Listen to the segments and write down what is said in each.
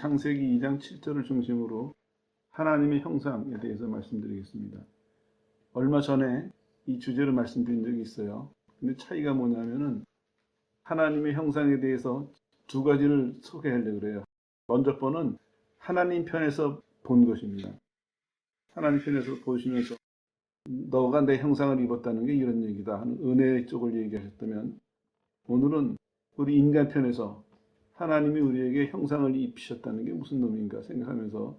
창세기 2장 7절을 중심으로 하나님의 형상에 대해서 말씀드리겠습니다. 얼마 전에 이 주제로 말씀드린 적이 있어요. 근데 차이가 뭐냐면은 하나님의 형상에 대해서 두 가지를 소개하려고 그래요. 먼저 번은 하나님 편에서 본 것입니다. 하나님 편에서 보시면서 너가 내 형상을 입었다는 게 이런 얘기다 하는 은혜 쪽을 얘기하셨다면, 오늘은 우리 인간 편에서 하나님이 우리에게 형상을 입히셨다는 게 무슨 놈인가 생각하면서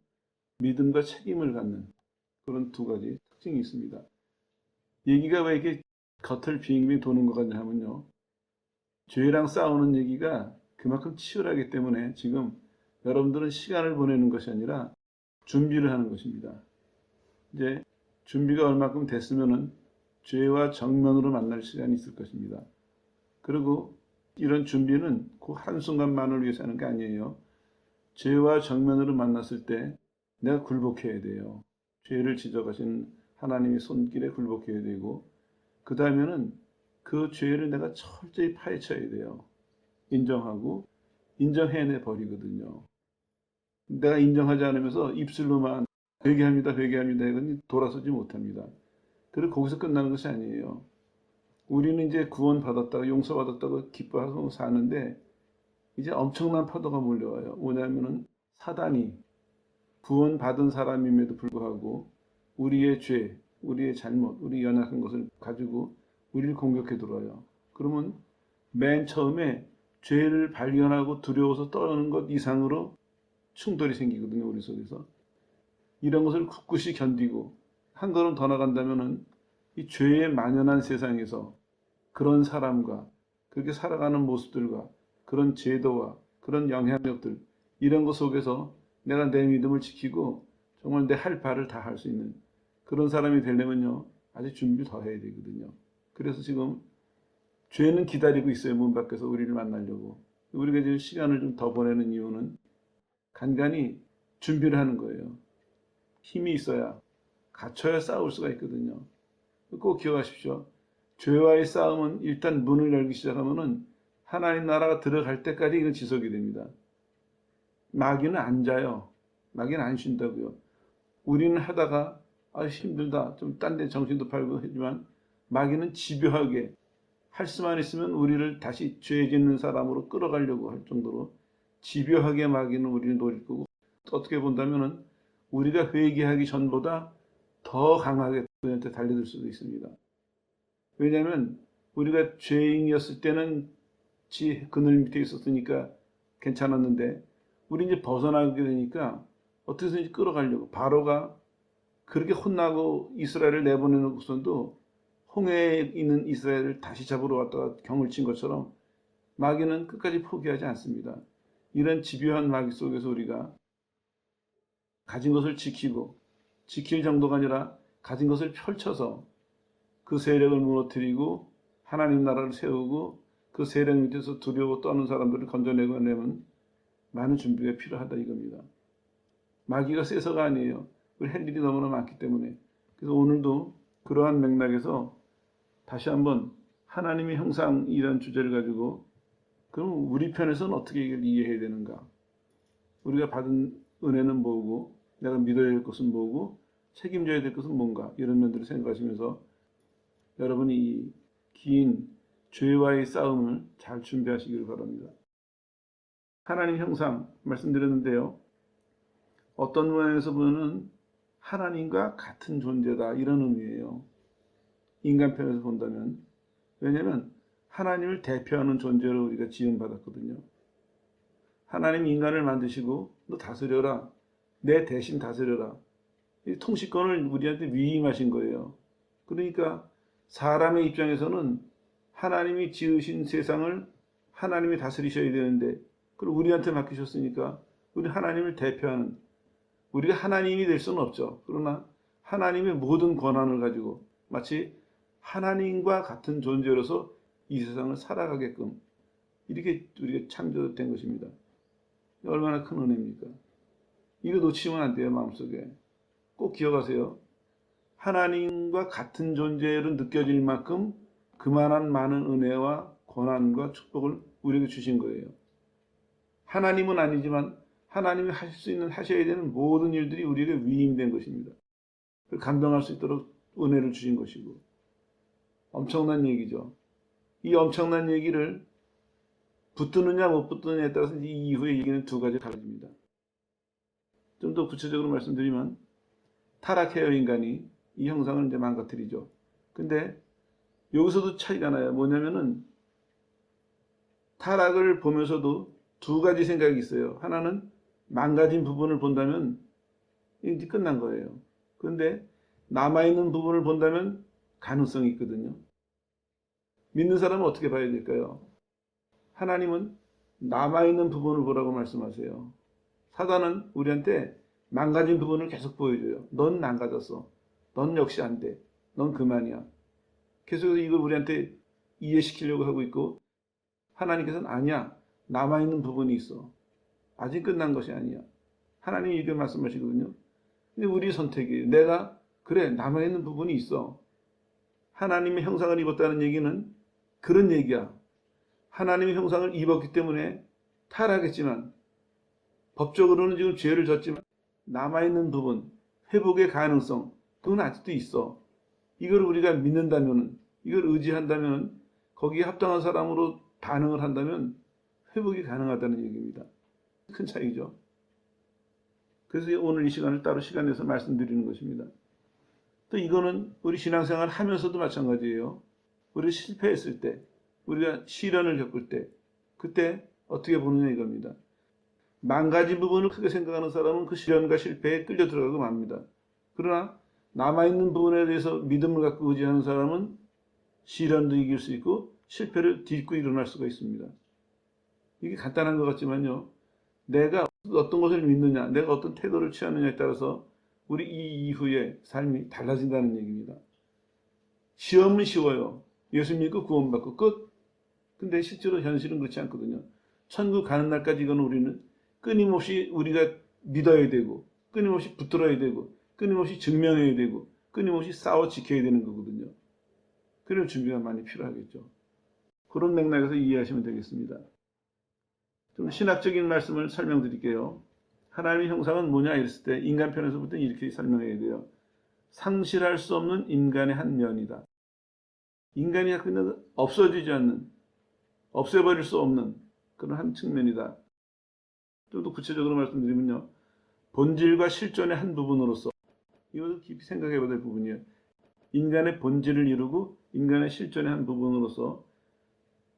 믿음과 책임을 갖는 그런 두 가지 특징이 있습니다. 얘기가 왜 이렇게 겉을 빙빙 도는 것 같냐 하면요, 죄랑 싸우는 얘기가 그만큼 치열하기 때문에 지금 여러분들은 시간을 보내는 것이 아니라 준비를 하는 것입니다. 이제 준비가 얼마큼 됐으면은 죄와 정면으로 만날 시간이 있을 것입니다. 그리고 이런 준비는 그 한순간만을 위해서 하는 게 아니에요. 죄와 정면으로 만났을 때 내가 굴복해야 돼요. 죄를 지적하신 하나님의 손길에 굴복해야 되고, 그 다음에는 그 죄를 내가 철저히 파헤쳐야 돼요. 인정하고 인정해내 버리거든요. 내가 인정하지 않으면서 입술로만 회개합니다, 회개합니다 이건 돌아서지 못합니다. 그리고 거기서 끝나는 것이 아니에요. 우리는 이제 구원받았다고 용서받았다고 기뻐하고 사는데 이제 엄청난 파도가 몰려와요. 뭐냐면은 사단이 구원받은 사람임에도 불구하고 우리의 죄, 우리의 잘못, 우리 연약한 것을 가지고 우리를 공격해 들어와요. 그러면 맨 처음에 죄를 발견하고 두려워서 떠오는 것 이상으로 충돌이 생기거든요, 우리 속에서. 이런 것을 굳굳이 견디고 한 걸음 더 나간다면은 이 죄에 만연한 세상에서 그런 사람과 그렇게 살아가는 모습들과 그런 제도와 그런 영향력들, 이런 것 속에서 내가 내 믿음을 지키고 정말 내 할 바를 다 할 수 있는 그런 사람이 되려면요, 아직 준비 더 해야 되거든요. 그래서 지금 죄는 기다리고 있어요, 문 밖에서 우리를 만나려고. 우리가 지금 시간을 좀 더 보내는 이유는 간간히 준비를 하는 거예요. 힘이 있어야, 갖춰야 싸울 수가 있거든요. 꼭 기억하십시오. 죄와의 싸움은 일단 문을 열기 시작하면은 하나님 나라가 들어갈 때까지 이건 지속이 됩니다. 마귀는 안 자요. 마귀는 안 쉰다고요. 우리는 하다가 힘들다, 좀 딴 데 정신도 팔고 하지만 마귀는 집요하게 할 수만 있으면 우리를 다시 죄 짓는 사람으로 끌어가려고 할 정도로 집요하게 마귀는 우리를 노릴 거고, 어떻게 본다면은 우리가 회개하기 전보다 더 강하게 우리한테 달려들 수도 있습니다. 왜냐하면 우리가 죄인이었을 때는 지 그늘 밑에 있었으니까 괜찮았는데, 우리 이제 벗어나게 되니까 어떻게든지 끌어가려고, 바로가 그렇게 혼나고 이스라엘을 내보내놓고선도 홍해에 있는 이스라엘을 다시 잡으러 왔다가 경을 친 것처럼 마귀는 끝까지 포기하지 않습니다. 이런 집요한 마귀 속에서 우리가 가진 것을 지키고, 지킬 정도가 아니라 가진 것을 펼쳐서 그 세력을 무너뜨리고 하나님 나라를 세우고 그 세력 밑에서 두려워 떠는 사람들을 건져내고 하려면 많은 준비가 필요하다 이겁니다. 마귀가 세서가 아니에요. 우리 할 일이 너무나 많기 때문에. 그래서 오늘도 그러한 맥락에서 다시 한번 하나님의 형상이라는 주제를 가지고, 그럼 우리 편에서는 어떻게 이걸 이해해야 되는가? 우리가 받은 은혜는 뭐고, 내가 믿어야 될 것은 뭐고, 책임져야 될 것은 뭔가, 이런 면들을 생각하시면서 여러분이 이 긴 죄와의 싸움을 잘 준비하시기를 바랍니다. 하나님 형상 말씀드렸는데요, 어떤 모양에서 보면 하나님과 같은 존재다 이런 의미예요. 인간 편에서 본다면. 왜냐하면 하나님을 대표하는 존재로 우리가 지음받았거든요. 하나님 인간을 만드시고 너 다스려라, 내 대신 다스려라, 이 통치권을 우리한테 위임하신 거예요. 그러니까 사람의 입장에서는 하나님이 지으신 세상을 하나님이 다스리셔야 되는데 그걸 우리한테 맡기셨으니까 우리 하나님을 대표하는, 우리가 하나님이 될 수는 없죠. 그러나 하나님의 모든 권한을 가지고 마치 하나님과 같은 존재로서 이 세상을 살아가게끔 이렇게 우리가 창조된 것입니다. 얼마나 큰 은혜입니까? 이거 놓치면 안 돼요. 마음속에 꼭 기억하세요. 하나님과 같은 존재로 느껴질 만큼 그만한 많은 은혜와 권한과 축복을 우리에게 주신 거예요. 하나님은 아니지만 하나님이 하셔야 되는 모든 일들이 우리에게 위임된 것입니다. 그걸 감당할 수 있도록 은혜를 주신 것이고, 엄청난 얘기죠. 이 엄청난 얘기를 붙드느냐 못 붙드느냐에 따라서 이 이후의 얘기는 두 가지 달라집니다. 좀 더 구체적으로 말씀드리면, 타락해요, 인간이. 이 형상을 이제 망가뜨리죠. 근데 여기서도 차이가 나요. 뭐냐면은 타락을 보면서도 두 가지 생각이 있어요. 하나는 망가진 부분을 본다면 이제 끝난 거예요. 그런데 남아있는 부분을 본다면 가능성이 있거든요. 믿는 사람은 어떻게 봐야 될까요? 하나님은 남아있는 부분을 보라고 말씀하세요. 사단은 우리한테 망가진 부분을 계속 보여줘요. 넌 망가졌어. 넌 역시 안 돼. 넌 그만이야. 계속해서 이걸 우리한테 이해시키려고 하고 있고, 하나님께서는 아니야. 남아있는 부분이 있어. 아직 끝난 것이 아니야. 하나님이 이렇게 말씀하시거든요. 근데 우리 선택이에요. 내가 그래 남아있는 부분이 있어. 하나님의 형상을 입었다는 얘기는 그런 얘기야. 하나님의 형상을 입었기 때문에 타락했지만, 법적으로는 지금 죄를 졌지만 남아있는 부분, 회복의 가능성, 그건 아직도 있어. 이걸 우리가 믿는다면, 이걸 의지한다면, 거기에 합당한 사람으로 반응을 한다면 회복이 가능하다는 얘기입니다. 큰 차이죠. 그래서 오늘 이 시간을 따로 시간 내서 말씀드리는 것입니다. 또 이거는 우리 신앙생활 하면서도 마찬가지예요. 우리가 실패했을 때, 우리가 시련을 겪을 때, 그때 어떻게 보느냐 이겁니다. 망가진 부분을 크게 생각하는 사람은 그 시련과 실패에 끌려 들어가고 맙니다. 그러나 남아있는 부분에 대해서 믿음을 갖고 의지하는 사람은 시련도 이길 수 있고 실패를 딛고 일어날 수가 있습니다. 이게 간단한 것 같지만요. 내가 어떤 것을 믿느냐, 내가 어떤 태도를 취하느냐에 따라서 우리 이 이후의 삶이 달라진다는 얘기입니다. 시험은 쉬워요. 예수 믿고 구원받고 끝. 근데 실제로 현실은 그렇지 않거든요. 천국 가는 날까지 이건 우리는 끊임없이 우리가 믿어야 되고, 끊임없이 붙들어야 되고, 끊임없이 증명해야 되고, 끊임없이 싸워 지켜야 되는 거거든요. 그럴 준비가 많이 필요하겠죠. 그런 맥락에서 이해하시면 되겠습니다. 좀 신학적인 말씀을 설명드릴게요. 하나님의 형상은 뭐냐 이랬을 때 인간 편에서부터 이렇게 설명해야 돼요. 상실할 수 없는 인간의 한 면이다. 인간이 갖고 있는 없어지지 않는, 없애버릴 수 없는 그런 한 측면이다. 좀 더 구체적으로 말씀드리면요. 본질과 실존의 한 부분으로서, 이것도 깊이 생각해 봐야 될 부분이에요. 인간의 본질을 이루고 인간의 실존의 한 부분으로서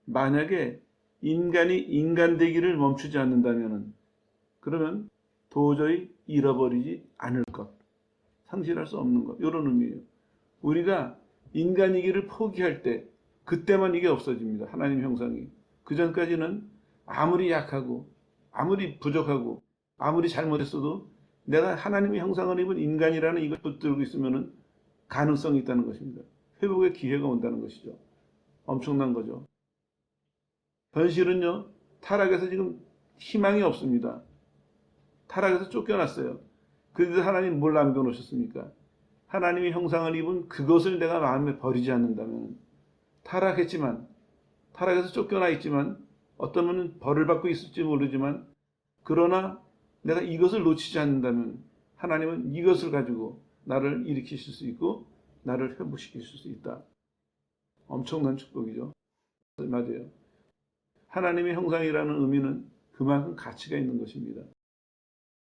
만약에 인간이 인간 되기를 멈추지 않는다면 그러면 도저히 잃어버리지 않을 것, 상실할 수 없는 것, 이런 의미예요. 우리가 인간이기를 포기할 때 그때만 이게 없어집니다. 하나님 형상이. 그 전까지는 아무리 약하고 아무리 부족하고 아무리 잘못했어도 내가 하나님의 형상을 입은 인간이라는 이걸 붙들고 있으면 가능성이 있다는 것입니다. 회복의 기회가 온다는 것이죠. 엄청난 거죠. 현실은요, 타락해서 지금 희망이 없습니다. 타락해서 쫓겨났어요. 그런데 하나님 뭘 남겨놓으셨습니까? 하나님의 형상을 입은 그것을 내가 마음에 버리지 않는다면, 타락해서 쫓겨나 있지만, 어떤 분은 벌을 받고 있을지 모르지만, 그러나 내가 이것을 놓치지 않는다면, 하나님은 이것을 가지고 나를 일으키실 수 있고, 나를 회복시키실 수 있다. 엄청난 축복이죠. 맞아요. 하나님의 형상이라는 의미는 그만큼 가치가 있는 것입니다.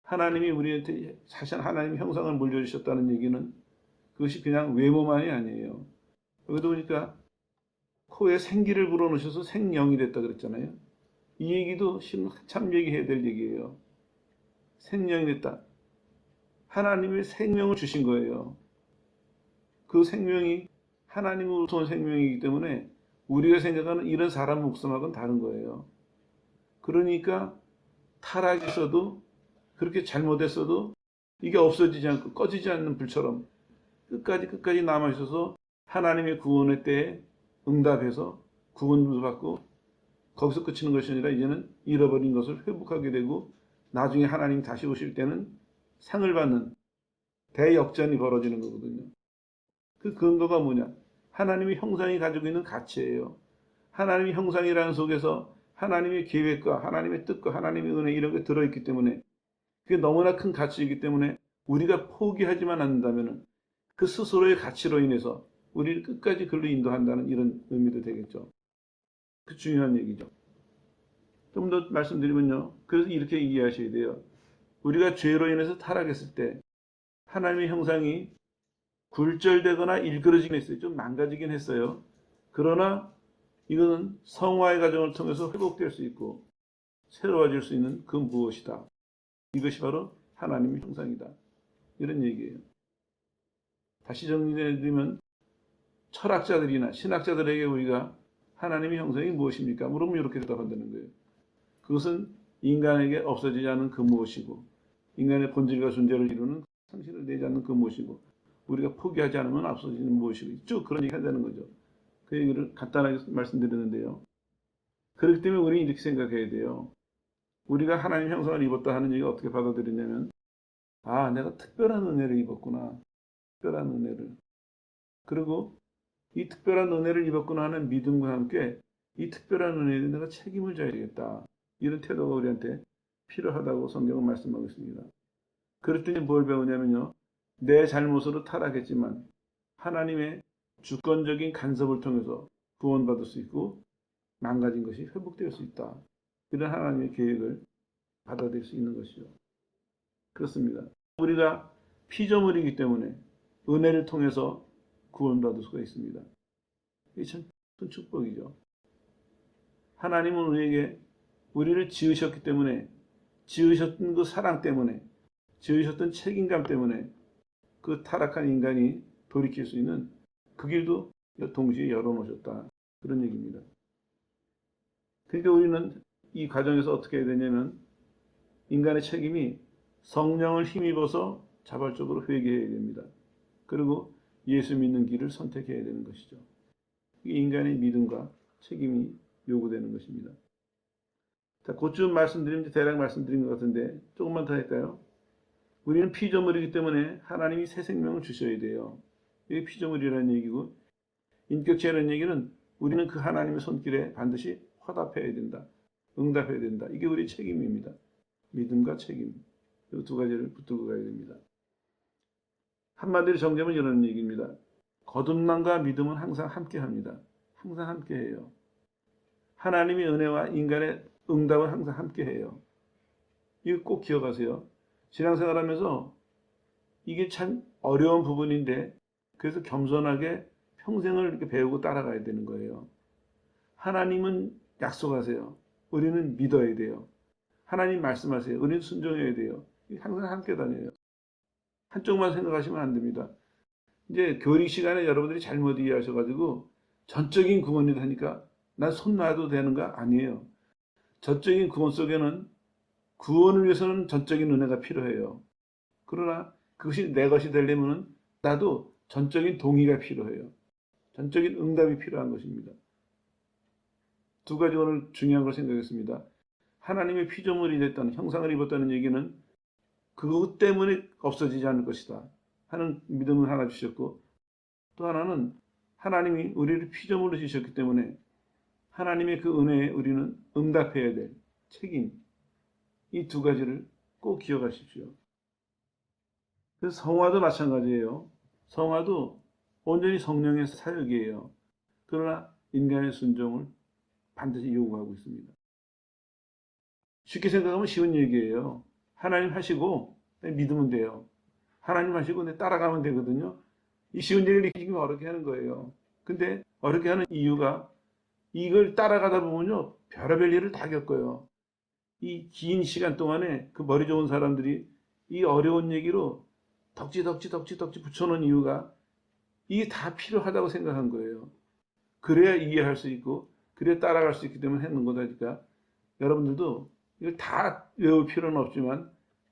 하나님이 우리한테 사실 하나님의 형상을 물려주셨다는 얘기는 그것이 그냥 외모만이 아니에요. 여기도 보니까 코에 생기를 불어넣으셔서 생명이 됐다 그랬잖아요. 이 얘기도 참 얘기해야 될 얘기예요. 생명이 됐다. 하나님의 생명을 주신 거예요. 그 생명이 하나님으로부터 온 생명이기 때문에 우리가 생각하는 이런 사람 목숨하고는 다른 거예요. 그러니까 타락했어도 그렇게 잘못했어도 이게 없어지지 않고 꺼지지 않는 불처럼 끝까지 남아있어서 하나님의 구원의 때에 응답해서 구원도 받고 거기서 끝이는 것이 아니라 이제는 잃어버린 것을 회복하게 되고 나중에 하나님 다시 오실 때는 상을 받는 대역전이 벌어지는 거거든요. 그 근거가 뭐냐? 하나님의 형상이 가지고 있는 가치예요. 하나님의 형상이라는 속에서 하나님의 계획과 하나님의 뜻과 하나님의 은혜 이런 게 들어있기 때문에 그게 너무나 큰 가치이기 때문에 우리가 포기하지만 않는다면 그 스스로의 가치로 인해서 우리를 끝까지 글로 인도한다는 이런 의미도 되겠죠. 그 중요한 얘기죠. 좀 더 말씀드리면요. 그래서 이렇게 이해하셔야 돼요. 우리가 죄로 인해서 타락했을 때 하나님의 형상이 굴절되거나 일그러지긴 했어요. 좀 망가지긴 했어요. 그러나 이것은 성화의 과정을 통해서 회복될 수 있고 새로워질 수 있는 그 무엇이다. 이것이 바로 하나님의 형상이다. 이런 얘기예요. 다시 정리해드리면 철학자들이나 신학자들에게 우리가 하나님의 형상이 무엇입니까? 물으면 이렇게 대답한다는 거예요. 그것은 인간에게 없어지지 않은 그 무엇이고 인간의 본질과 존재를 이루는 상실을 내지 않는 그 무엇이고 우리가 포기하지 않으면 없어지는 무엇이고 쭉 그런 얘기 한다는 거죠. 그 얘기를 간단하게 말씀드렸는데요. 그렇기 때문에 우리는 이렇게 생각해야 돼요. 우리가 하나님 형상을 입었다 하는 얘기가 어떻게 받아들이냐면 아 내가 특별한 은혜를 입었구나. 특별한 은혜를. 그리고 이 특별한 은혜를 입었구나 하는 믿음과 함께 이 특별한 은혜에 내가 책임을 져야 되겠다. 이런 태도가 우리한테 필요하다고 성경은 말씀하고 있습니다. 그랬더니 뭘 배우냐면요. 내 잘못으로 타락했지만 하나님의 주권적인 간섭을 통해서 구원받을 수 있고 망가진 것이 회복될 수 있다. 이런 하나님의 계획을 받아들일 수 있는 것이죠. 그렇습니다. 우리가 피조물이기 때문에 은혜를 통해서 구원받을 수가 있습니다. 이게 참 큰 축복이죠. 하나님은 우리에게 우리를 지으셨기 때문에 지으셨던 그 사랑 때문에 지으셨던 책임감 때문에 그 타락한 인간이 돌이킬 수 있는 그 길도 동시에 열어놓으셨다. 그런 얘기입니다. 그러니까 우리는 이 과정에서 어떻게 해야 되냐면 인간의 책임이 성령을 힘입어서 자발적으로 회개해야 됩니다. 그리고 예수 믿는 길을 선택해야 되는 것이죠. 이게 인간의 믿음과 책임이 요구되는 것입니다. 자, 그쯤 말씀드리면 대략 말씀드린 것 같은데 조금만 더 할까요? 우리는 피조물이기 때문에 하나님이 새 생명을 주셔야 돼요. 이게 피조물이라는 얘기고 인격체라는 얘기는 우리는 그 하나님의 손길에 반드시 화답해야 된다. 응답해야 된다. 이게 우리의 책임입니다. 믿음과 책임. 이 두 가지를 붙들고 가야 됩니다. 한마디로 정리하면 이런 얘기입니다. 거듭남과 믿음은 항상 함께합니다. 항상 함께해요. 하나님의 은혜와 인간의 응답은 항상 함께해요. 이거 꼭 기억하세요. 신앙생활하면서 이게 참 어려운 부분인데 그래서 겸손하게 평생을 이렇게 배우고 따라가야 되는 거예요. 하나님은 약속하세요. 우리는 믿어야 돼요. 하나님 말씀하세요. 우리는 순종해야 돼요. 항상 함께 다녀요. 한쪽만 생각하시면 안 됩니다. 이제 교리 시간에 여러분들이 잘못 이해하셔가지고 전적인 구원이다 하니까 난 손 놔도 되는가? 아니에요. 전적인 구원 속에는 구원을 위해서는 전적인 은혜가 필요해요. 그러나 그것이 내 것이 되려면 나도 전적인 동의가 필요해요. 전적인 응답이 필요한 것입니다. 두 가지 오늘 중요한 걸 생각했습니다. 하나님의 피조물이 됐다는 형상을 입었다는 얘기는 그것 때문에 없어지지 않을 것이다 하는 믿음을 하나 주셨고 또 하나는 하나님이 우리를 피조물로 지으셨기 때문에 하나님의 그 은혜에 우리는 응답해야 될 책임 이 두 가지를 꼭 기억하십시오. 그래서 성화도 마찬가지예요. 성화도 온전히 성령의 사역이에요. 그러나 인간의 순종을 반드시 요구하고 있습니다. 쉽게 생각하면 쉬운 얘기예요. 하나님 하시고 믿으면 돼요. 하나님 하시고 내 따라가면 되거든요. 이 쉬운 얘기를 지금 어렵게 하는 거예요. 근데 어렵게 하는 이유가 이걸 따라가다 보면요. 별의별 일을 다 겪어요. 이 긴 시간 동안에 그 머리 좋은 사람들이 이 어려운 얘기로 덕지 붙여놓은 이유가 이게 다 필요하다고 생각한 거예요. 그래야 이해할 수 있고 그래야 따라갈 수 있기 때문에 했는 거다니까 여러분들도 이걸 다 외울 필요는 없지만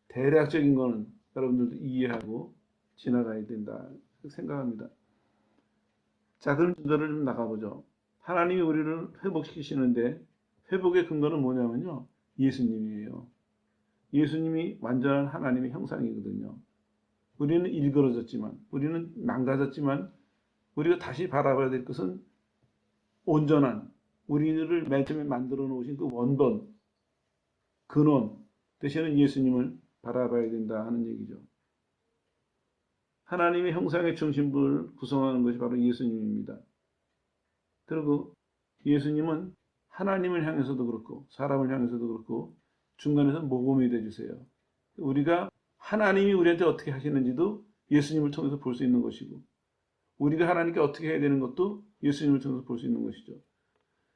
대략적인 거는 여러분들도 이해하고 지나가야 된다 생각합니다. 자, 그럼 근거를 좀 나가보죠. 하나님이 우리를 회복시키시는데 회복의 근거는 뭐냐면요. 예수님이에요. 예수님이 완전한 하나님의 형상이거든요. 우리는 일그러졌지만 우리는 망가졌지만 우리가 다시 바라봐야 될 것은 온전한 우리를 맨 처음에 만들어 놓으신 그 원본 근원 되시는 예수님을 바라봐야 된다 하는 얘기죠. 하나님의 형상의 중심부를 구성하는 것이 바로 예수님입니다. 그리고 예수님은 하나님을 향해서도 그렇고 사람을 향해서도 그렇고 중간에서 모범이 되주세요. 우리가 하나님이 우리한테 어떻게 하시는지도 예수님을 통해서 볼 수 있는 것이고 우리가 하나님께 어떻게 해야 되는 것도 예수님을 통해서 볼 수 있는 것이죠.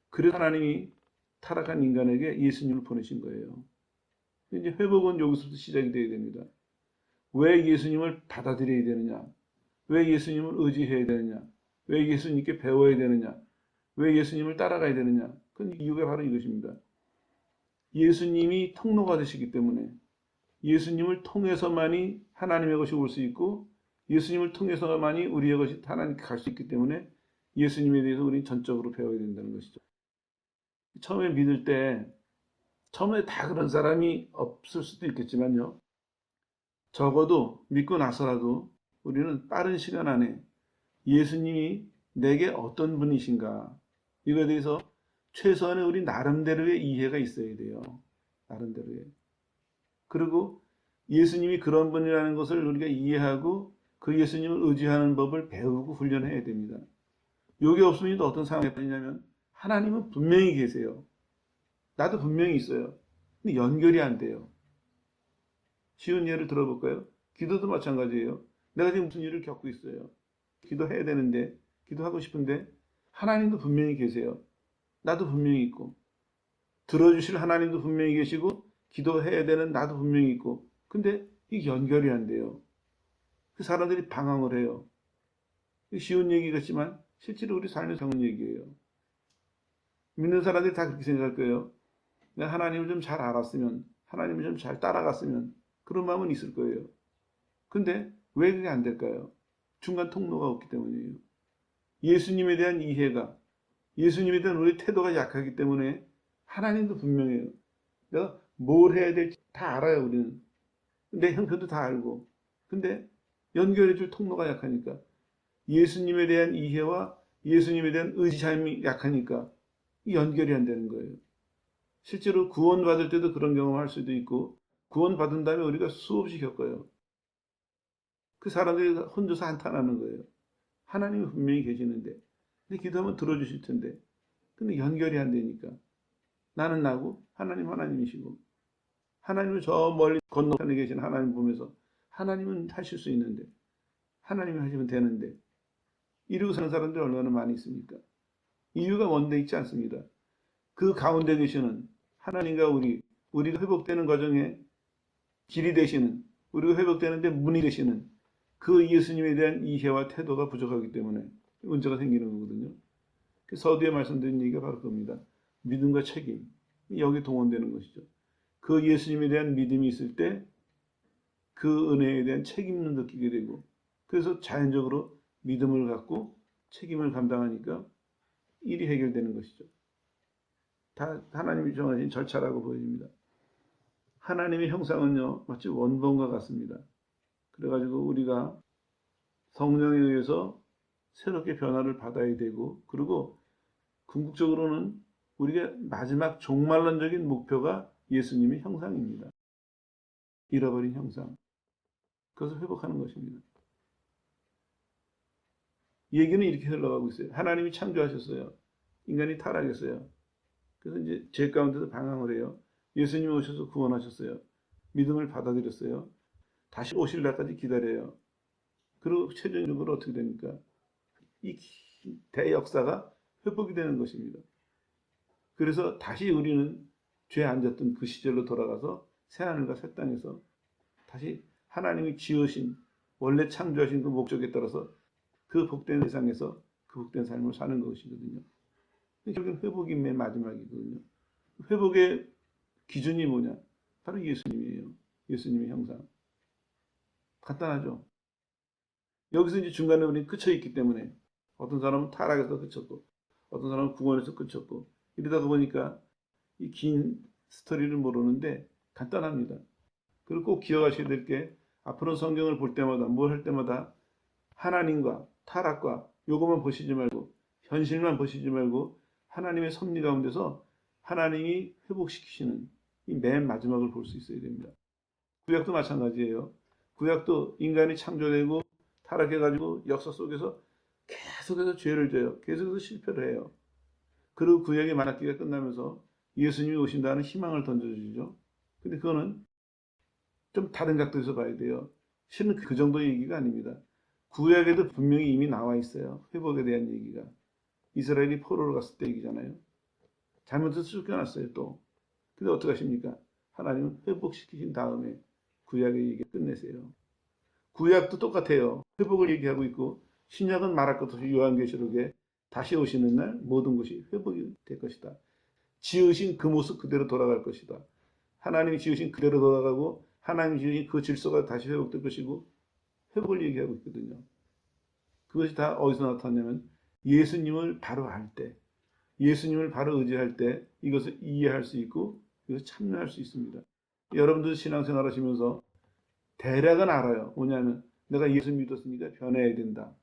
그래서 하나님이 타락한 인간에게 예수님을 보내신 거예요. 이제 회복은 여기서부터 시작이 되어야 됩니다. 왜 예수님을 받아들여야 되느냐? 왜 예수님을 의지해야 되느냐? 왜 예수님께 배워야 되느냐? 왜 예수님을 따라가야 되느냐? 그 이유가 바로 이것입니다. 예수님이 통로가 되시기 때문에 예수님을 통해서만이 하나님의 것이 올 수 있고 예수님을 통해서만이 우리의 것이 하나님께 갈 수 있기 때문에 예수님에 대해서 우리는 전적으로 배워야 된다는 것이죠. 처음에 믿을 때 처음에 다 그런 사람이 없을 수도 있겠지만요. 적어도 믿고 나서라도 우리는 빠른 시간 안에 예수님이 내게 어떤 분이신가 이거에 대해서 최소한의 우리 나름대로의 이해가 있어야 돼요. 나름대로의. 그리고 예수님이 그런 분이라는 것을 우리가 이해하고 그 예수님을 의지하는 법을 배우고 훈련해야 됩니다. 이게 없으면 또 어떤 상황이 되냐면 하나님은 분명히 계세요. 나도 분명히 있어요. 근데 연결이 안 돼요. 쉬운 예를 들어볼까요? 기도도 마찬가지예요. 내가 지금 무슨 일을 겪고 있어요. 기도해야 되는데, 기도하고 싶은데 하나님도 분명히 계세요. 나도 분명히 있고 들어주실 하나님도 분명히 계시고 기도해야 되는 나도 분명히 있고 근데 이게 연결이 안 돼요. 그 사람들이 방황을 해요. 쉬운 얘기 같지만 실제로 우리 삶에서 겪는 얘기예요. 믿는 사람들이 다 그렇게 생각할 거예요. 내가 하나님을 좀 잘 알았으면 하나님을 좀 잘 따라갔으면 그런 마음은 있을 거예요. 근데 왜 그게 안 될까요? 중간 통로가 없기 때문이에요. 예수님에 대한 이해가 예수님에 대한 우리 태도가 약하기 때문에 하나님도 분명해요. 내가 뭘 해야 될지 다 알아요. 우리는. 내 형편도 다 알고. 근데 연결해 줄 통로가 약하니까 예수님에 대한 이해와 예수님에 대한 의지함이 약하니까 연결이 안 되는 거예요. 실제로 구원받을 때도 그런 경험을 할 수도 있고 구원받은 다음에 우리가 수없이 겪어요. 그 사람들이 혼자서 한탄하는 거예요. 하나님이 분명히 계시는데 근데 기도하면 들어주실 텐데 근데 연결이 안 되니까 나는 나고 하나님 하나님이시고 하나님을 저 멀리 건너편에 계신 하나님 보면서 하나님은 하실 수 있는데 하나님이 하시면 되는데 이러고 사는 사람들이 얼마나 많이 있습니까? 이유가 원대 있지 않습니다. 그 가운데 계시는 하나님과 우리가 회복되는 과정에 길이 되시는 우리가 회복되는데 문이 되시는 그 예수님에 대한 이해와 태도가 부족하기 때문에 문제가 생기는 거거든요. 서두에 말씀드린 얘기가 바로 그겁니다. 믿음과 책임 여기 동원되는 것이죠. 그 예수님에 대한 믿음이 있을 때 그 은혜에 대한 책임을 느끼게 되고 그래서 자연적으로 믿음을 갖고 책임을 감당하니까 일이 해결되는 것이죠. 다 하나님이 정하신 절차라고 보여집니다. 하나님의 형상은요 마치 원본과 같습니다. 그래가지고 우리가 성령에 의해서 새롭게 변화를 받아야 되고 그리고 궁극적으로는 우리가 마지막 종말론적인 목표가 예수님의 형상입니다. 잃어버린 형상. 그것을 회복하는 것입니다. 얘기는 이렇게 흘러가고 있어요. 하나님이 창조하셨어요. 인간이 타락했어요. 그래서 이제 죄 가운데서 방황을 해요. 예수님이 오셔서 구원하셨어요. 믿음을 받아들였어요. 다시 오실 날까지 기다려요. 그리고 최종적으로 어떻게 됩니까? 이 대역사가 회복이 되는 것입니다. 그래서 다시 우리는 죄에 앉았던 그 시절로 돌아가서 새하늘과 새 땅에서 다시 하나님이 지으신 원래 창조하신 그 목적에 따라서 그 복된 세상에서 그 복된 삶을 사는 것이거든요. 결국은 회복이 맨 마지막이거든요. 회복의 기준이 뭐냐? 바로 예수님이에요. 예수님의 형상. 간단하죠. 여기서 이제 중간에 우리는 그쳐있기 때문에 어떤 사람은 타락에서 그쳤고 어떤 사람은 구원에서 그쳤고 이러다가 보니까 이 긴 스토리를 모르는데 간단합니다. 그리고 꼭 기억하셔야 될 게 앞으로 성경을 볼 때마다 뭘 할 때마다 하나님과 타락과 요것만 보시지 말고 현실만 보시지 말고 하나님의 섭리 가운데서 하나님이 회복시키시는 이 맨 마지막을 볼 수 있어야 됩니다. 구약도 마찬가지예요. 구약도 인간이 창조되고 타락해가지고 역사 속에서 계속해서 죄를 져요. 계속해서 실패를 해요. 그리고 구약의 만학기가 끝나면서 예수님이 오신다는 희망을 던져주죠. 근데 그거는 좀 다른 각도에서 봐야 돼요. 실은 그 정도의 얘기가 아닙니다. 구약에도 분명히 이미 나와 있어요. 회복에 대한 얘기가. 이스라엘이 포로로 갔을 때 얘기잖아요. 잘못해서 쫓겨났어요, 또. 근데 어떻게 하십니까? 하나님은 회복시키신 다음에 구약의 얘기 끝내세요. 구약도 똑같아요. 회복을 얘기하고 있고, 신약은 말할 것 없이 요한계시록에 다시 오시는 날 모든 것이 회복이 될 것이다. 지으신 그 모습 그대로 돌아갈 것이다. 하나님이 지으신 그대로 돌아가고, 하나님이 지으신 그 질서가 다시 회복될 것이고, 회복을 얘기하고 있거든요. 그것이 다 어디서 나타나냐면, 예수님을 바로 알 때, 예수님을 바로 의지할 때 이것을 이해할 수 있고 이것을 참여할 수 있습니다. 여러분들 신앙생활 하시면서 대략은 알아요. 뭐냐면 내가 예수 믿었으니까 변해야 된다.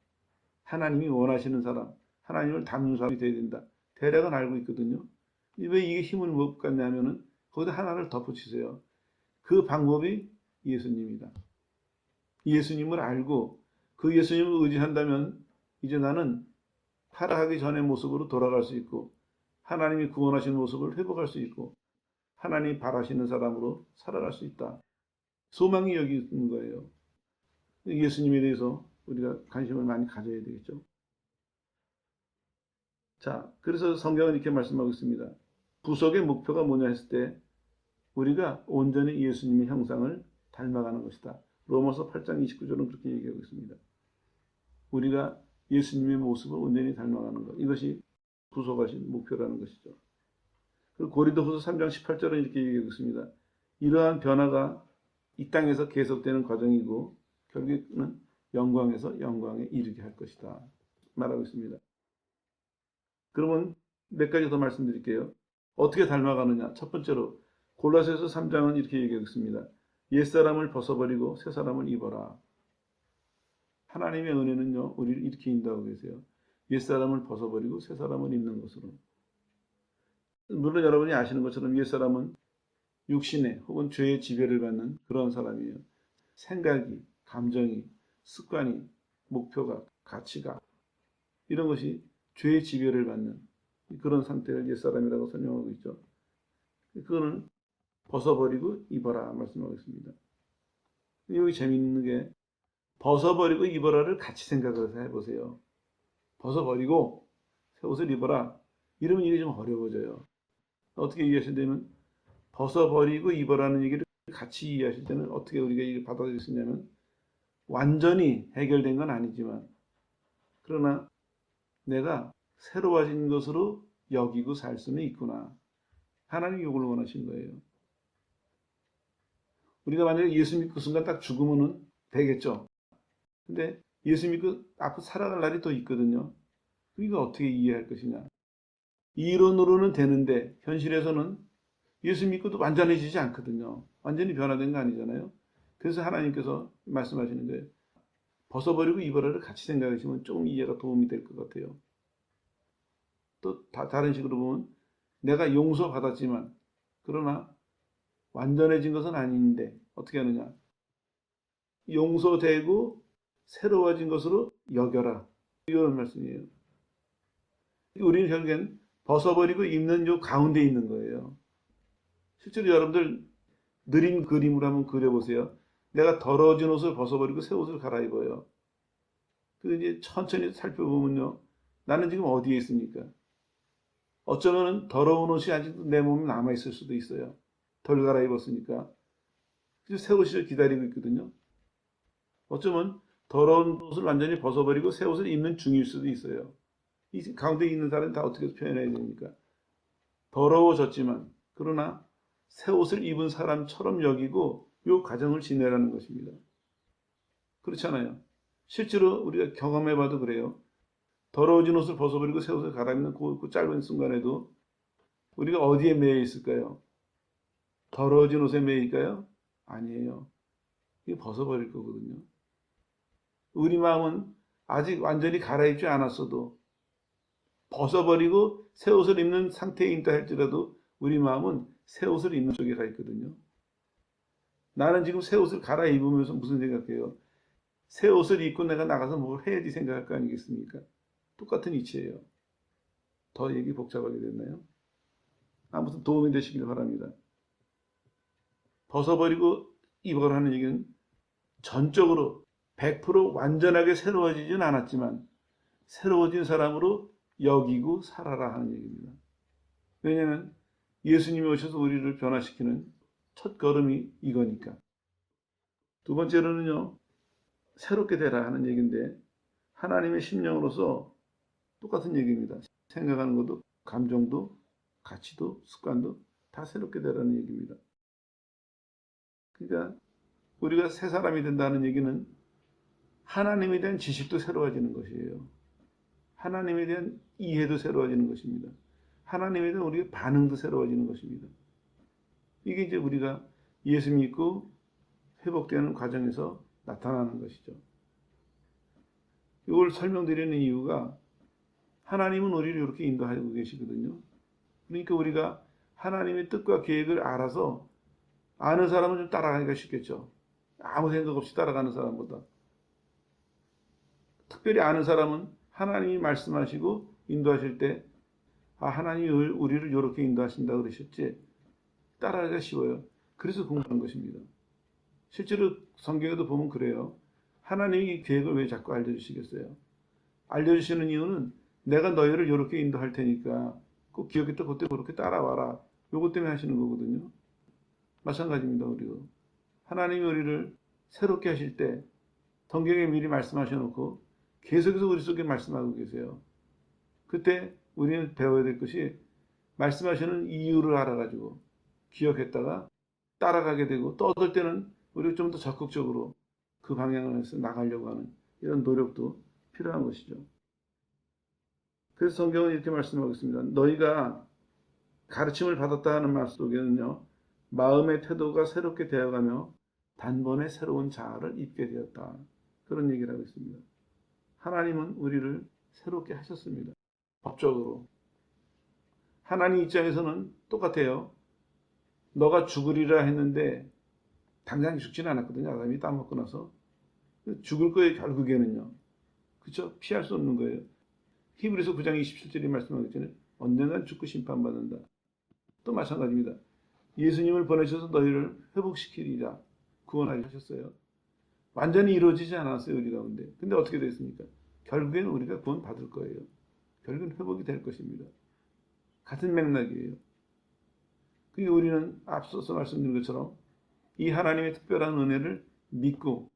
하나님이 원하시는 사람, 하나님을 닮는 사람이 돼야 된다. 대략은 알고 있거든요. 왜 이게 힘을 못 갖냐면은 거기다 하나를 덧붙이세요. 그 방법이 예수님이다. 예수님을 알고 그 예수님을 의지한다면 이제 나는 타락하기 전의 모습으로 돌아갈 수 있고 하나님이 구원하신 모습을 회복할 수 있고 하나님이 바라시는 사람으로 살아갈 수 있다. 소망이 여기 있는 거예요. 예수님에 대해서 우리가 관심을 많이 가져야 되겠죠. 자, 그래서 성경은 이렇게 말씀하고 있습니다. 구속의 목표가 뭐냐 했을 때 우리가 온전히 예수님의 형상을 닮아가는 것이다. 로마서 8장 29절은 그렇게 얘기하고 있습니다. 우리가 예수님의 모습을 온전히 닮아가는 것. 이것이 구속하신 목표라는 것이죠. 그리고 고린도후서 3장 18절은 이렇게 얘기하고 있습니다. 이러한 변화가 이 땅에서 계속되는 과정이고 결국에는 영광에서 영광에 이르게 할 것이다. 말하고 있습니다. 그러면 몇 가지 더 말씀드릴게요. 어떻게 닮아가느냐. 첫 번째로 골로새서 3장은 이렇게 얘기하고 있습니다. 옛사람을 벗어버리고 새사람을 입어라. 하나님의 은혜는요. 우리를 이렇게 인도하고 계세요. 옛사람을 벗어버리고 새사람을 입는 것으로. 물론 여러분이 아시는 것처럼 옛사람은 육신의 혹은 죄의 지배를 받는 그런 사람이에요. 생각이, 감정이, 습관이, 목표가, 가치가 이런 것이 죄의 지배를 받는 그런 상태를 옛사람이라고 설명하고 있죠. 그거는 벗어버리고 입어라 말씀하고 있습니다. 여기 재미있는 게 벗어버리고 입어라를 같이 생각을 해보세요. 벗어버리고 새 옷을 입어라. 이러면 이게 좀 어려워져요. 어떻게 이해하신다면 벗어버리고 입어라는 얘기를 같이 이해하실 때는 어떻게 우리가 이걸 받아들일 수 있냐면 완전히 해결된 건 아니지만 그러나 내가 새로워진 것으로 여기고 살 수는 있구나. 하나님이 이걸 원하신 거예요. 우리가 만약에 예수 믿고 그 순간 딱 죽으면은 되겠죠. 근데 예수 믿고 앞으로 살아갈 날이 또 있거든요. 이거 어떻게 이해할 것이냐. 이론으로는 되는데 현실에서는 예수 믿고도 완전해지지 않거든요. 완전히 변화된 거 아니잖아요. 그래서 하나님께서 말씀하시는 거예요. 벗어버리고 입어라를 같이 생각하시면 조금 이해가 도움이 될 것 같아요. 또 다른 식으로 보면 내가 용서받았지만 그러나 완전해진 것은 아닌데 어떻게 하느냐. 용서되고 새로워진 것으로 여겨라. 이런 말씀이에요. 우리는 결국엔 벗어버리고 입는 요 가운데 있는 거예요. 실제로 여러분들 느린 그림으로 한번 그려보세요. 내가 더러워진 옷을 벗어버리고 새 옷을 갈아입어요. 그 이제 천천히 살펴보면요. 나는 지금 어디에 있습니까? 어쩌면 더러운 옷이 아직도 내 몸에 남아있을 수도 있어요. 덜 갈아입었으니까. 그래서 새 옷을 기다리고 있거든요. 어쩌면 더러운 옷을 완전히 벗어버리고 새 옷을 입는 중일 수도 있어요. 이 가운데 있는 사람은 다 어떻게 표현해야 됩니까? 더러워졌지만 그러나 새 옷을 입은 사람처럼 여기고 이 과정을 지내라는 것입니다. 그렇잖아요. 실제로 우리가 경험해봐도 그래요. 더러워진 옷을 벗어버리고 새 옷을 갈아입는 그 짧은 순간에도 우리가 어디에 매여 있을까요? 더러워진 옷에 매일까요? 아니에요. 이게 벗어버릴 거거든요. 우리 마음은 아직 완전히 갈아입지 않았어도 벗어버리고 새 옷을 입는 상태에 있다 할지라도 우리 마음은 새 옷을 입는 쪽에 가 있거든요. 나는 지금 새 옷을 갈아입으면서 무슨 생각해요? 새 옷을 입고 내가 나가서 뭘 해야지 생각할 거 아니겠습니까? 똑같은 이치예요. 더 얘기 복잡하게 됐나요? 아무튼 도움이 되시길 바랍니다. 벗어버리고 입어라는 얘기는 전적으로 100% 완전하게 새로워지진 않았지만 새로워진 사람으로 여기고 살아라 하는 얘기입니다. 왜냐하면 예수님이 오셔서 우리를 변화시키는 첫 걸음이 이거니까. 두 번째로는요, 새롭게 되라 하는 얘기인데 하나님의 심령으로서 똑같은 얘기입니다. 생각하는 것도, 감정도, 가치도, 습관도 다 새롭게 되라는 얘기입니다. 그러니까 우리가 새 사람이 된다는 얘기는 하나님에 대한 지식도 새로워지는 것이에요. 하나님에 대한 이해도 새로워지는 것입니다. 하나님에 대한 우리의 반응도 새로워지는 것입니다. 이게 이제 우리가 예수 믿고 회복되는 과정에서 나타나는 것이죠. 이걸 설명드리는 이유가 하나님은 우리를 이렇게 인도하고 계시거든요. 그러니까 우리가 하나님의 뜻과 계획을 알아서 아는 사람은 좀 따라가기가 쉽겠죠. 아무 생각 없이 따라가는 사람보다. 특별히 아는 사람은 하나님이 말씀하시고 인도하실 때 하나님이 우리를 이렇게 인도하신다 그러셨지 따라가기가 쉬워요. 그래서 공부하는 것입니다. 실제로 성경에도 보면 그래요. 하나님이 이 계획을 왜 자꾸 알려주시겠어요? 알려주시는 이유는 내가 너희를 이렇게 인도할 테니까 꼭 기억했다 그때 그렇게 따라와라. 요것 때문에 하시는 거거든요. 마찬가지입니다. 우리도. 하나님이 우리를 새롭게 하실 때 성경에 미리 말씀하셔놓고 계속해서 우리 속에 말씀하고 계세요. 그때 우리는 배워야 될 것이 말씀하시는 이유를 알아가지고 기억했다가 따라가게 되고 또 어떨 때는 우리가 좀 더 적극적으로 그 방향에서 나가려고 하는 이런 노력도 필요한 것이죠. 그래서 성경은 이렇게 말씀하고 있습니다. 너희가 가르침을 받았다 하는 말 속에는요. 마음의 태도가 새롭게 되어가며 단번에 새로운 자아를 입게 되었다. 그런 얘기를 하고 있습니다. 하나님은 우리를 새롭게 하셨습니다. 법적으로. 하나님 입장에서는 똑같아요. 너가 죽으리라 했는데 당장 죽지는 않았거든요. 아담이 따먹고 나서. 죽을 거예요. 결국에는요. 그렇죠? 피할 수 없는 거예요. 히브리서 9장 27절에 말씀하고 있잖아요. 언젠간 죽고 심판받는다. 또 마찬가지입니다. 예수님을 보내셔서 너희를 회복시키리라 구원하셨어요. 완전히 이루어지지 않았어요. 우리 가운데. 근데 어떻게 됐습니까? 결국에는 우리가 구원받을 거예요. 결국은 회복이 될 것입니다. 같은 맥락이에요. 그러니까 우리는 앞서서 말씀드린 것처럼 이 하나님의 특별한 은혜를 믿고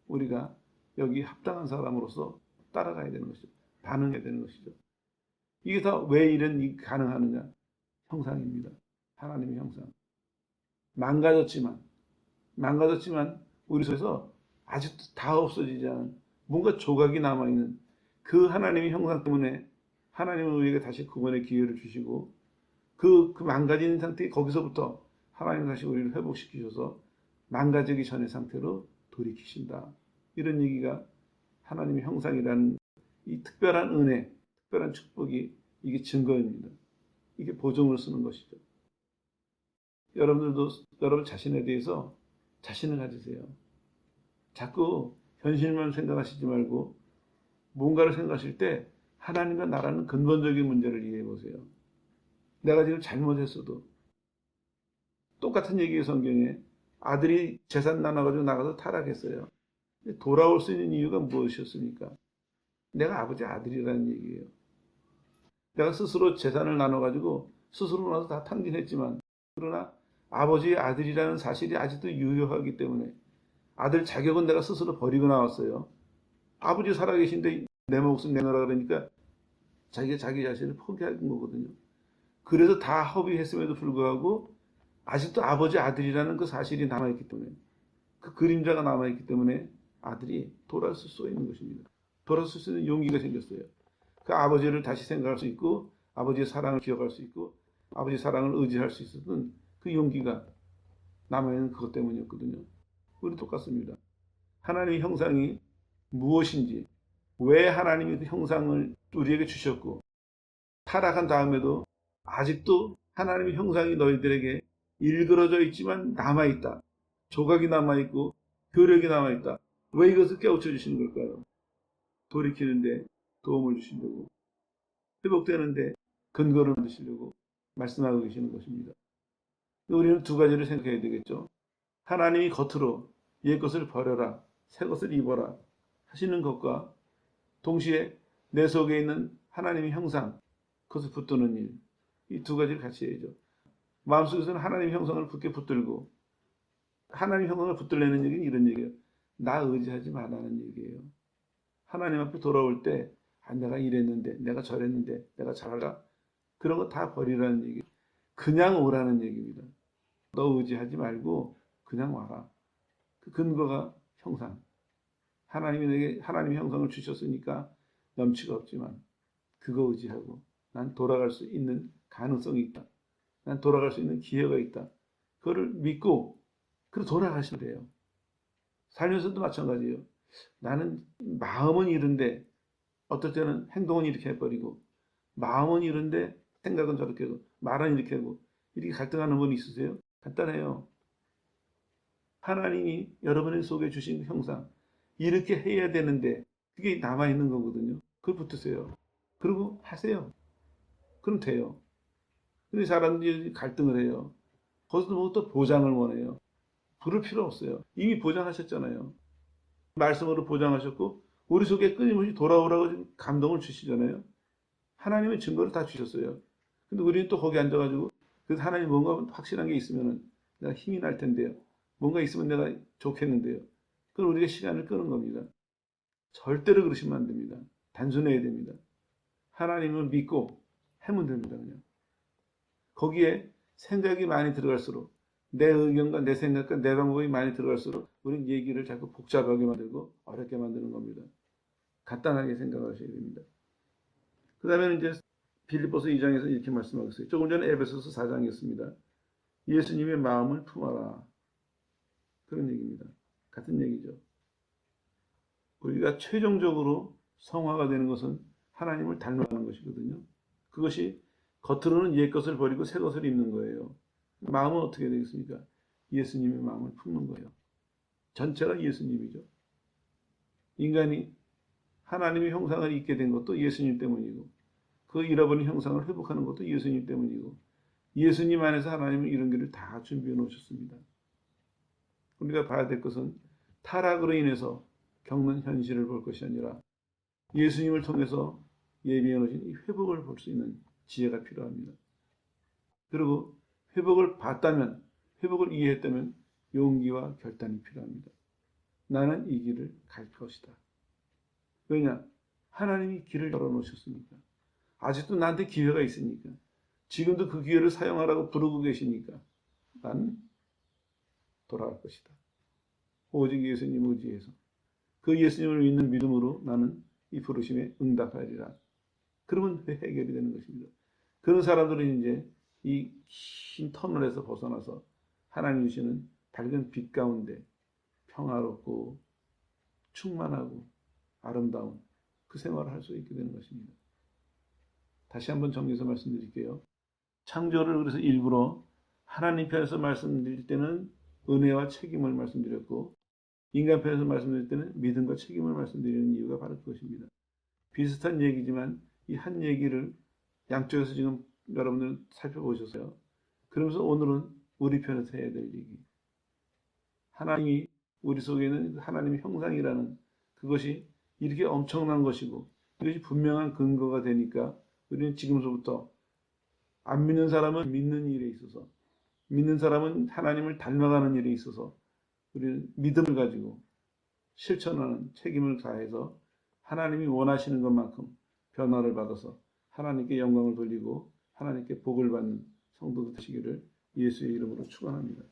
우리가 여기 합당한 사람으로서 따라가야 되는 것이죠. 반응해야 되는 것이죠. 이게 다 왜 이런 가능하느냐? 형상입니다. 하나님의 형상. 망가졌지만 우리 속에서 아직도 다 없어지지 않은 뭔가 조각이 남아있는 그 하나님의 형상 때문에 하나님은 우리에게 다시 구원의 기회를 주시고 그 망가진 상태 거기서부터 하나님 다시 우리를 회복시키셔서 망가지기 전의 상태로 돌이키신다. 이런 얘기가 하나님의 형상이라는 이 특별한 은혜, 특별한 축복이 이게 증거입니다. 이게 보증을 쓰는 것이죠. 여러분들도 여러분 자신에 대해서 자신을 가지세요. 자꾸 현실만 생각하시지 말고 뭔가를 생각하실 때 하나님과 나라는 근본적인 문제를 이해해 보세요. 내가 지금 잘못했어도 똑같은 얘기의 성경에 아들이 재산 나눠가지고 나가서 타락했어요. 돌아올 수 있는 이유가 무엇이었습니까? 내가 아버지 아들이라는 얘기예요. 내가 스스로 재산을 나눠가지고 스스로 나서 다 탕진했지만 그러나 아버지의 아들이라는 사실이 아직도 유효하기 때문에 아들 자격은 내가 스스로 버리고 나왔어요. 아버지 살아계신데 내 목숨 내놓으라 그러니까 자기가 자기 자신을 포기한 거거든요. 그래서 다 허비했음에도 불구하고 아직도 아버지 아들이라는 그 사실이 남아있기 때문에 그 그림자가 남아있기 때문에 아들이 돌아설 수 있는 것입니다. 돌아설 수 있는 용기가 생겼어요. 그 아버지를 다시 생각할 수 있고 아버지의 사랑을 기억할 수 있고 아버지의 사랑을 의지할 수 있었던 그 용기가 남아있는 그것 때문이었거든요. 우리 똑같습니다. 하나님의 형상이 무엇인지 왜 하나님이 그 형상을 우리에게 주셨고 타락한 다음에도 아직도 하나님의 형상이 너희들에게 일그러져 있지만 남아있다. 조각이 남아있고 효력이 남아있다. 왜 이것을 깨우쳐 주시는 걸까요? 돌이키는데 도움을 주시려고, 회복되는데 근거를 만드시려고 말씀하고 계시는 것입니다. 우리는 두 가지를 생각해야 되겠죠. 하나님이 겉으로 옛 것을 버려라, 새 것을 입어라 하시는 것과 동시에 내 속에 있는 하나님의 형상, 그것을 붙드는 일, 이 두 가지를 같이 해야죠. 마음속에서는 하나님의 형상을 굳게 붙들고, 하나님의 형상을 붙들려는 얘기는 이런 얘기예요. 나 의지하지 말라는 얘기예요. 하나님 앞에 돌아올 때, 내가 이랬는데, 내가 저랬는데, 내가 잘할까? 그런 거 다 버리라는 얘기. 그냥 오라는 얘기입니다. 너 의지하지 말고 그냥 와라. 그 근거가 형상. 하나님이 내게 하나님의 형상을 주셨으니까 넘치가 없지만 그거 의지하고 난 돌아갈 수 있는 가능성이 있다. 난 돌아갈 수 있는 기회가 있다. 그거를 믿고 그래 돌아가시면 돼요. 살면서도 마찬가지예요. 나는 마음은 이른데 어떨 때는 행동은 이렇게 해버리고 마음은 이른데 생각은 저렇게 하고 말은 이렇게 하고 이렇게 갈등하는 분 있으세요? 간단해요. 하나님이 여러분의 속에 주신 형상 이렇게 해야 되는데 그게 남아있는 거거든요. 그걸 붙으세요. 그리고 하세요. 그럼 돼요. 근데 사람들이 갈등을 해요. 거기서 뭐 또 보장을 원해요. 그럴 필요 없어요. 이미 보장하셨잖아요. 말씀으로 보장하셨고 우리 속에 끊임없이 돌아오라고 감동을 주시잖아요. 하나님의 증거를 다 주셨어요. 근데 우리는 또 거기 앉아가지고 그래서 하나님 뭔가 확실한 게 있으면 내가 힘이 날 텐데요. 뭔가 있으면 내가 좋겠는데요. 그건 우리가 시간을 끄는 겁니다. 절대로 그러시면 안 됩니다. 단순해야 됩니다. 하나님을 믿고 하면 됩니다. 그냥. 거기에 생각이 많이 들어갈수록 내 의견과 내 생각과 내 방법이 많이 들어갈수록 우리는 얘기를 자꾸 복잡하게 만들고 어렵게 만드는 겁니다. 간단하게 생각하셔야 됩니다. 그 다음에 이제 빌립보서 2장에서 이렇게 말씀하고 있어요. 조금 전에 에베소서 4장이었습니다. 예수님의 마음을 품어라. 그런 얘기입니다. 같은 얘기죠. 우리가 최종적으로 성화가 되는 것은 하나님을 닮아가는 것이거든요. 그것이 겉으로는 옛 것을 버리고 새 것을 입는 거예요. 마음은 어떻게 되겠습니까? 예수님의 마음을 품는 거예요. 전체가 예수님이죠. 인간이 하나님의 형상을 입게 된 것도 예수님 때문이고 그 잃어버린 형상을 회복하는 것도 예수님 때문이고 예수님 안에서 하나님은 이런 길을 다 준비해 놓으셨습니다. 우리가 봐야 될 것은 타락으로 인해서 겪는 현실을 볼 것이 아니라 예수님을 통해서 예비해 놓으신 이 회복을 볼 수 있는 지혜가 필요합니다. 그리고 회복을 봤다면, 회복을 이해했다면 용기와 결단이 필요합니다. 나는 이 길을 갈 것이다. 왜냐? 하나님이 길을 열어놓으셨으니까. 아직도 나한테 기회가 있으니까. 지금도 그 기회를 사용하라고 부르고 계시니까. 나는 돌아갈 것이다. 오직 예수님 의지해서. 그 예수님을 믿는 믿음으로 나는 이 부르심에 응답하리라. 그러면 해결이 되는 것입니다. 그런 사람들은 이제 이 흰 터널에서 벗어나서 하나님 주시는 밝은 빛 가운데 평화롭고 충만하고 아름다운 그 생활을 할 수 있게 되는 것입니다. 다시 한번 정리해서 말씀드릴게요. 창조를 그래서 일부러 하나님 편에서 말씀드릴 때는 은혜와 책임을 말씀드렸고 인간 편에서 말씀드릴 때는 믿음과 책임을 말씀드리는 이유가 바로 그것입니다. 비슷한 얘기지만 이 한 얘기를 양쪽에서 지금 여러분들 살펴보셨어요. 그러면서 오늘은 우리 편에서 해야 될 얘기. 하나님이 우리 속에 있는 하나님의 형상이라는 그것이 이렇게 엄청난 것이고 이것이 분명한 근거가 되니까 우리는 지금서부터 안 믿는 사람은 믿는 일에 있어서 믿는 사람은 하나님을 닮아가는 일에 있어서 우리는 믿음을 가지고 실천하는 책임을 다해서 하나님이 원하시는 것만큼 변화를 받아서 하나님께 영광을 돌리고 하나님께 복을 받는 성도들 되시기를 예수의 이름으로 축원합니다.